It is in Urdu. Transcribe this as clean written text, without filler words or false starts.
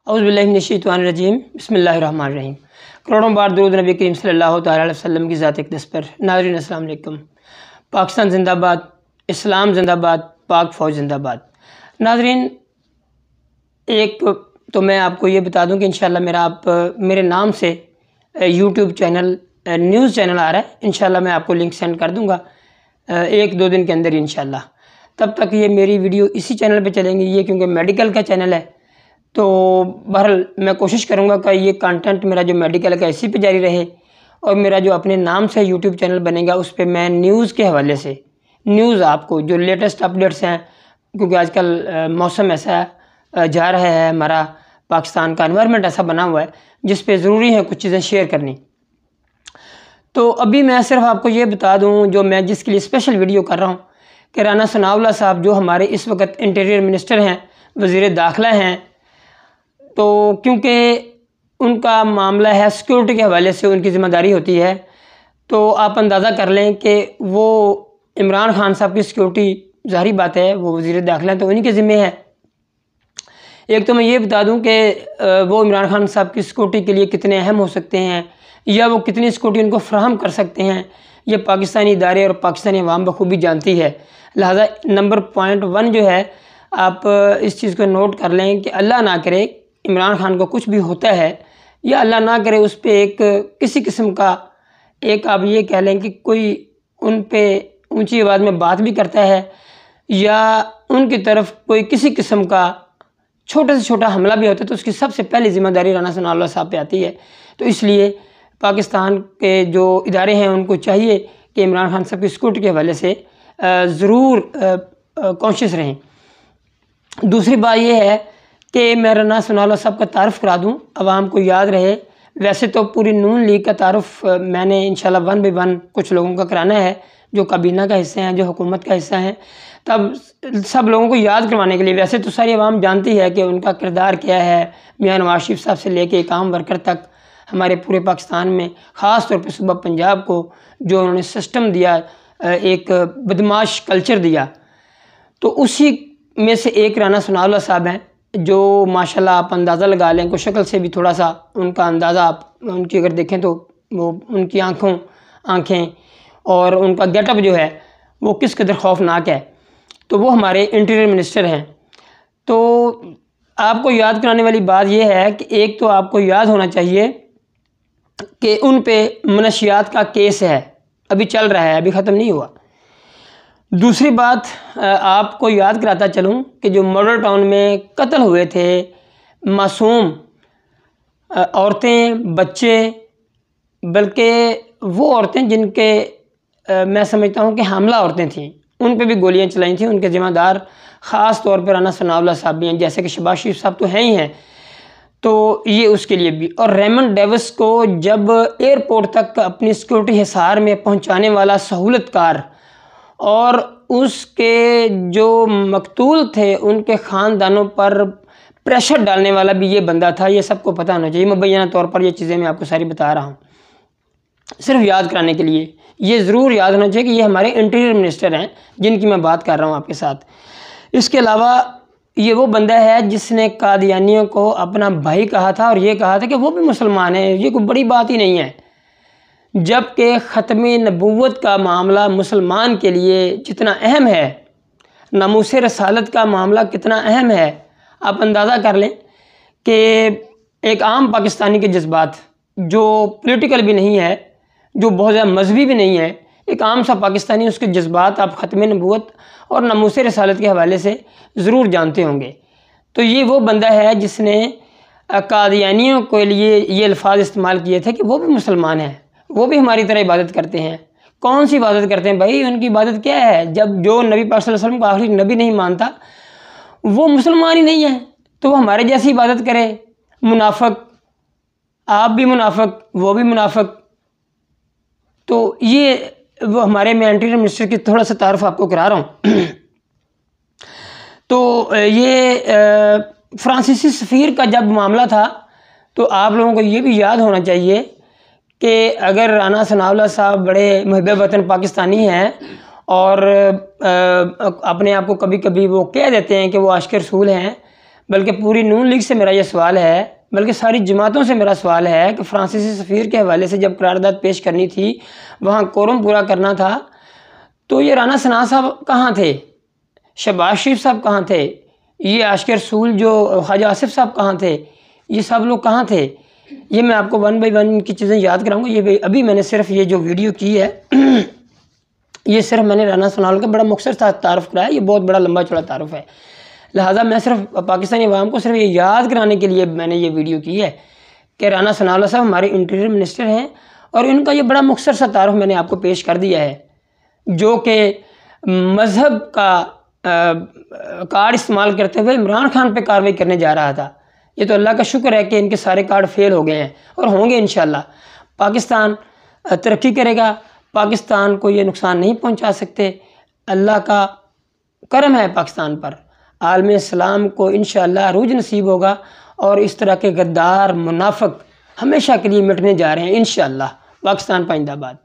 اعوذ باللہ من الشیطان الرجیم بسم اللہ الرحمن الرحیم۔ کروڑوں بار درود نبی کریم صلی اللہ تعالیٰ علیہ وسلم کی ذات اقدس پر۔ ناظرین السلام علیکم۔ پاکستان زندہ باد، اسلام زندہ باد، پاک فوج زندہ باد۔ ناظرین، ایک تو میں آپ کو یہ بتا دوں کہ انشاءاللہ میرے نام سے یوٹیوب چینل نیوز چینل آ رہا ہے۔ انشاءاللہ میں آپ کو لنک سینڈ کر دوں گا ایک دو دن کے اندر انشاءاللہ۔ تب تک یہ میری ویڈیو اسی چینل پہ چلیں گی، یہ کیونکہ میڈیکل کا چینل ہے تو بہرحال میں کوشش کروں گا کہ یہ کانٹینٹ میرا جو میڈیکل کا اسی پہ جاری رہے، اور میرا جو اپنے نام سے یوٹیوب چینل بنے گا اس پہ میں نیوز کے حوالے سے نیوز آپ کو جو لیٹسٹ اپڈیٹس ہیں، کیونکہ آج کل موسم ایسا جا رہا ہے، ہمارا پاکستان کا انوائرمنٹ ایسا بنا ہوا ہے جس پہ ضروری ہے کچھ چیزیں شیئر کرنی۔ تو ابھی میں صرف آپ کو یہ بتا دوں جو میں جس کے لیے اسپیشل ویڈیو کر رہا ہوں کہ رانا ثناءاللہ صاحب جو ہمارے اس وقت انٹیریئر منسٹر ہیں، وزیر داخلہ ہیں، تو کیونکہ ان کا معاملہ ہے سیکورٹی کے حوالے سے ان کی ذمہ داری ہوتی ہے، تو آپ اندازہ کر لیں کہ وہ عمران خان صاحب کی سیکورٹی ظاہری بات ہے، وہ وزیر داخلہ ہیں تو انہی کے ذمہ ہے۔ ایک تو میں یہ بتا دوں کہ وہ عمران خان صاحب کی سیکورٹی کے لیے کتنے اہم ہو سکتے ہیں، یا وہ کتنی سیکورٹی ان کو فراہم کر سکتے ہیں، یہ پاکستانی ادارے اور پاکستانی عوام بخوبی جانتی ہے۔ لہٰذا نمبر پوائنٹ 1 جو ہے، آپ اس چیز کو نوٹ کر لیں کہ اللہ نہ کرے عمران خان کو کچھ بھی ہوتا ہے، یا اللہ نہ کرے اس پہ ایک کسی قسم کا آپ یہ کہہ لیں کہ کوئی ان پہ اونچی آواز میں بات بھی کرتا ہے، یا ان کی طرف کوئی کسی قسم کا چھوٹا سے چھوٹا حملہ بھی ہوتا ہے، تو اس کی سب سے پہلی ذمہ داری رانا ثناءاللہ صاحب پہ آتی ہے۔ تو اس لیے پاکستان کے جو ادارے ہیں ان کو چاہیے کہ عمران خان صاحب کی سیکورٹی کے حوالے سے ضرور کانشیس رہیں۔ دوسری بات یہ ہے کہ میں رانا ثناءاللہ صاحب کا تعارف کرا دوں، عوام کو یاد رہے۔ ویسے تو پوری نون لیگ کا تعارف میں نے انشاءاللہ 1 by 1 کچھ لوگوں کا کرانا ہے جو کابینہ کا حصہ ہیں، جو حکومت کا حصہ ہیں، تب سب لوگوں کو یاد کروانے کے لیے۔ ویسے تو ساری عوام جانتی ہے کہ ان کا کردار کیا ہے، میاں نواز شریف صاحب سے لے کے ایک عام ورکر تک، ہمارے پورے پاکستان میں خاص طور پہ صوبہ پنجاب کو جو انہوں نے سسٹم دیا، ایک بدماش کلچر دیا، تو اسی میں سے ایک رانا ثناءاللہ صاحب ہیں، جو ماشاءاللہ آپ اندازہ لگا لیں کو شکل سے بھی تھوڑا سا ان کا اندازہ آپ ان کی اگر دیکھیں تو وہ ان کی آنکھیں اور ان کا گیٹ اپ جو ہے وہ کس قدر خوفناک ہے۔ تو وہ ہمارے انٹیریئر منسٹر ہیں۔ تو آپ کو یاد کرانے والی بات یہ ہے کہ ایک تو آپ کو یاد ہونا چاہیے کہ ان پہ منشیات کا کیس ہے، ابھی چل رہا ہے، ابھی ختم نہیں ہوا۔ دوسری بات آپ کو یاد کراتا چلوں کہ جو ماڈل ٹاؤن میں قتل ہوئے تھے معصوم عورتیں، بچے، بلکہ وہ عورتیں جن کے میں سمجھتا ہوں کہ حاملہ عورتیں تھیں، ان پہ بھی گولیاں چلائی تھیں، ان کے ذمہ دار خاص طور پر رانا ثناءاللہ صاحب بھی ہیں، جیسے کہ شہباز شریف صاحب تو ہیں ہی ہیں، تو یہ اس کے لیے بھی۔ اور ریمنڈ ڈیوس کو جب ایئرپورٹ تک اپنی سیکورٹی حصار میں پہنچانے والا سہولت کار اور اس کے جو مقتول تھے ان کے خاندانوں پر پریشر ڈالنے والا بھی یہ بندہ تھا، یہ سب کو پتہ ہونا چاہیے۔ مبینہ طور پر یہ چیزیں میں آپ کو ساری بتا رہا ہوں صرف یاد کرانے کے لیے۔ یہ ضرور یاد ہونا چاہیے کہ یہ ہمارے انٹیریئر منسٹر ہیں جن کی میں بات کر رہا ہوں آپ کے ساتھ۔ اس کے علاوہ یہ وہ بندہ ہے جس نے قادیانیوں کو اپنا بھائی کہا تھا، اور یہ کہا تھا کہ وہ بھی مسلمان ہیں، یہ کوئی بڑی بات ہی نہیں ہے، جبکہ ختم نبوت کا معاملہ مسلمان کے لیے جتنا اہم ہے، ناموس رسالت کا معاملہ کتنا اہم ہے، آپ اندازہ کر لیں کہ ایک عام پاکستانی کے جذبات جو پولیٹیکل بھی نہیں ہے، جو بہت زیادہ مذہبی بھی نہیں ہے، ایک عام سا پاکستانی، اس کے جذبات آپ ختم نبوت اور ناموس رسالت کے حوالے سے ضرور جانتے ہوں گے۔ تو یہ وہ بندہ ہے جس نے قادیانیوں کے لیے یہ الفاظ استعمال کیے تھے کہ وہ بھی مسلمان ہیں، وہ بھی ہماری طرح عبادت کرتے ہیں۔ کون سی عبادت کرتے ہیں بھائی؟ ان کی عبادت کیا ہے؟ جب جو نبی پاک صلی اللہ علیہ وسلم کو آخری نبی نہیں مانتا وہ مسلمان ہی نہیں ہے، تو وہ ہمارے جیسی عبادت کرے۔ منافق، آپ بھی منافق، وہ بھی منافق۔ تو یہ وہ ہمارے میں انٹیریئر منسٹر کی تھوڑا سا تعارف آپ کو کرا رہا ہوں۔ تو یہ فرانسیسی سفیر کا جب معاملہ تھا تو آپ لوگوں کو یہ بھی یاد ہونا چاہیے کہ اگر رانا ثناءاللہ صاحب بڑے محب وطن پاکستانی ہیں اور اپنے آپ کو کبھی کبھی وہ کہہ دیتے ہیں کہ وہ عاشق رسول ہیں، بلکہ پوری نون لیگ سے میرا یہ سوال ہے، بلکہ ساری جماعتوں سے میرا سوال ہے کہ فرانسیسی سفیر کے حوالے سے جب قرارداد پیش کرنی تھی، وہاں کورم پورا کرنا تھا، تو یہ رانا ثناء صاحب کہاں تھے؟ شہباز شریف صاحب کہاں تھے؟ یہ عاشق رسول جو خواجہ آصف صاحب کہاں تھے؟ یہ سب لوگ کہاں تھے؟ یہ میں آپ کو 1 بائی 1 کی چیزیں یاد کراؤں گا۔ یہ ابھی میں نے صرف یہ جو ویڈیو کی ہے یہ صرف میں نے رانا ثناء کا بڑا مختصر سا تعارف کرایا، یہ بہت بڑا لمبا چوڑا تعارف ہے، لہٰذا میں صرف پاکستانی عوام کو صرف یہ یاد کرانے کے لیے میں نے یہ ویڈیو کی ہے کہ رانا ثناء اللہ صاحب ہمارے انٹیریئر منسٹر ہیں، اور ان کا یہ بڑا مختصر سا تعارف میں نے آپ کو پیش کر دیا ہے، جو کہ مذہب کا کارڈ استعمال کرتے ہوئے عمران خان پہ کارروائی کرنے جا رہا تھا۔ یہ تو اللہ کا شکر ہے کہ ان کے سارے کارڈ فیل ہو گئے ہیں اور ہوں گے انشاءاللہ۔ پاکستان ترقی کرے گا، پاکستان کو یہ نقصان نہیں پہنچا سکتے، اللہ کا کرم ہے پاکستان پر، عالم اسلام کو انشاءاللہ عروج نصیب ہوگا، اور اس طرح کے غدار منافق ہمیشہ کے لیے مٹنے جا رہے ہیں انشاءاللہ۔ پاکستان پائندہ باد۔